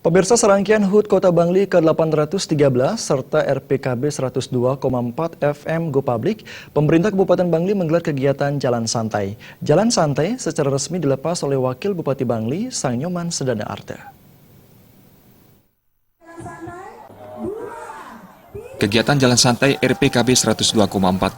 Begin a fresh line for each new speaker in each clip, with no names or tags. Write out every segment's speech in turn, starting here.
Pemirsa, serangkaian HUT Kota Bangli ke-813 serta RPKB 102,4 FM Go Public, pemerintah Kabupaten Bangli menggelar kegiatan Jalan Santai. Jalan Santai secara resmi dilepas oleh Wakil Bupati Bangli, Sang Nyoman Sedana Arta.
Kegiatan Jalan Santai RPKB 102,4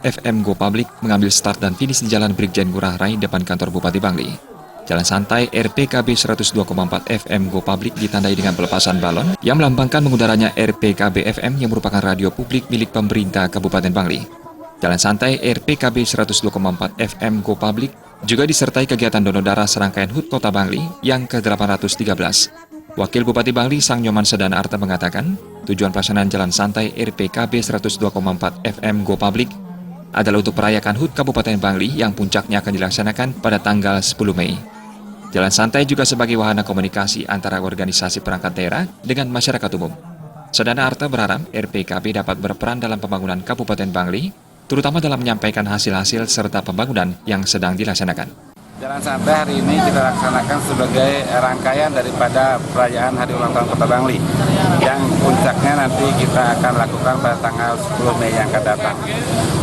FM Go Public mengambil start dan finish di Jalan Brigjen Ngurah Rai depan kantor Bupati Bangli. Jalan Santai RPKB 102,4 FM Go Public ditandai dengan pelepasan balon yang melambangkan mengudaranya RPKB FM yang merupakan radio publik milik pemerintah Kabupaten Bangli. Jalan Santai RPKB 102,4 FM Go Public juga disertai kegiatan donor darah serangkaian HUT Kota Bangli yang ke-813. Wakil Bupati Bangli Sang Nyoman Sedana Arta mengatakan, tujuan pelaksanaan Jalan Santai RPKB 102,4 FM Go Public adalah untuk merayakan HUT Kabupaten Bangli yang puncaknya akan dilaksanakan pada tanggal 10 Mei. Jalan Santai juga sebagai wahana komunikasi antara organisasi perangkat daerah dengan masyarakat umum. Sedana Arta berharap RPKB dapat berperan dalam pembangunan Kabupaten Bangli, terutama dalam menyampaikan hasil-hasil serta pembangunan yang sedang dilaksanakan.
Jalan Santai hari ini kita laksanakan sebagai rangkaian daripada perayaan Hari Ulang Tahun Kota Bangli yang puncaknya nanti kita akan lakukan pada tanggal 10 Mei yang akan datang.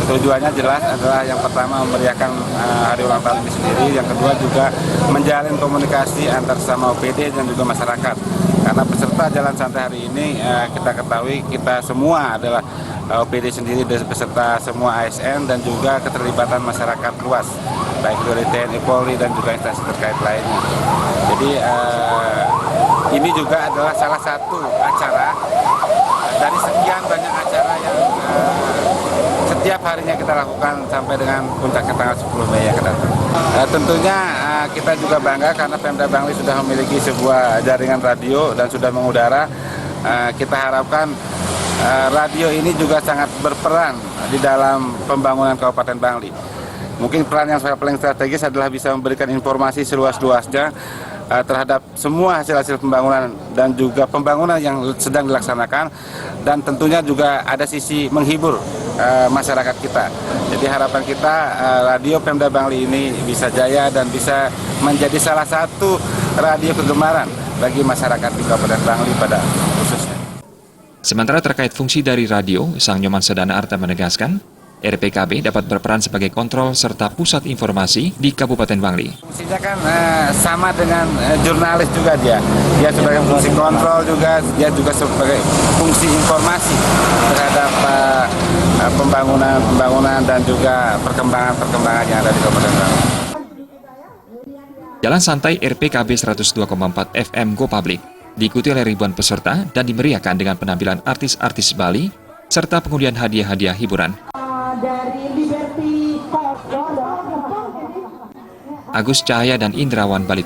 Tujuannya jelas adalah yang pertama memeriahkan Hari Ulang Tahun ini sendiri, yang kedua juga menjalin komunikasi antar sesama OPD dan juga masyarakat. Karena peserta Jalan Santai hari ini kita ketahui kita semua adalah OPD sendiri beserta semua ASN dan juga keterlibatan masyarakat luas, baik dari TNI, Polri dan juga instansi terkait lainnya. Jadi ini juga adalah salah satu acara dari sekian banyak acara yang setiap harinya kita lakukan sampai dengan puncaknya tanggal 10 Mei yang akan datang. Tentunya kita juga bangga karena Pemda Bangli sudah memiliki sebuah jaringan radio dan sudah mengudara. Kita harapkan radio ini juga sangat berperan di dalam pembangunan Kabupaten Bangli. Mungkin peran yang paling strategis adalah bisa memberikan informasi seluas-luasnya terhadap semua hasil-hasil pembangunan dan juga pembangunan yang sedang dilaksanakan, dan tentunya juga ada sisi menghibur masyarakat kita. Jadi harapan kita radio Pemda Bangli ini bisa jaya dan bisa menjadi salah satu radio kegemaran bagi masyarakat di Kabupaten Bangli pada khususnya.
Sementara terkait fungsi dari radio, Sang Nyoman Sedana Arta menegaskan, RPKB dapat berperan sebagai kontrol serta pusat informasi di Kabupaten Bangli.
Fungsinya kan sama dengan jurnalis juga dia. Dia sebagai fungsi kontrol juga, dia juga sebagai fungsi informasi terhadap pembangunan dan juga perkembangan yang ada di Kabupaten Bangli.
Jalan Santai RPKB 102,4 FM Go Public diikuti oleh ribuan peserta dan dimeriahkan dengan penampilan artis-artis Bali serta pengundian hadiah-hadiah hiburan. Agus Cahaya dan Indrawan Bali.